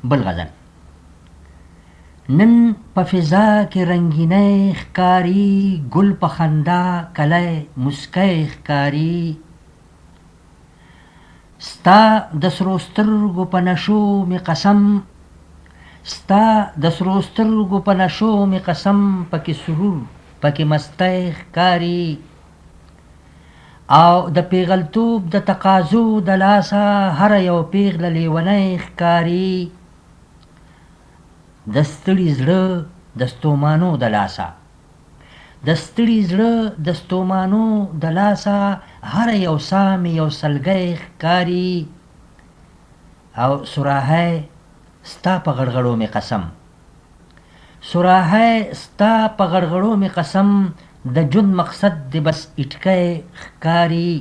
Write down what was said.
بل غزل. نن په فضا کې رنګینۍ ښکاري، ګل په خندا کلی مسکی ښکاري. ستا د سرو سترګو په نشو مې قسم، ستا د سرو سترګو په نشو مې قسم، پکې سرور پکې مستی ښکاري. او د پیغلتوب د تقاضو د لاسه هره یو پیغله لیونی ښکاري. د ستړي زړه د ستومانو د لاسه، د ستړي زړه د ستومانو د لاسه هر یو ساه مې یو سلګی ښکاري. او صراحی ستا په غړغړو مې قسم، صراحی ستا په غړغړو مې قسم، د ژوند مقصد دې بس اټکی ښکاري.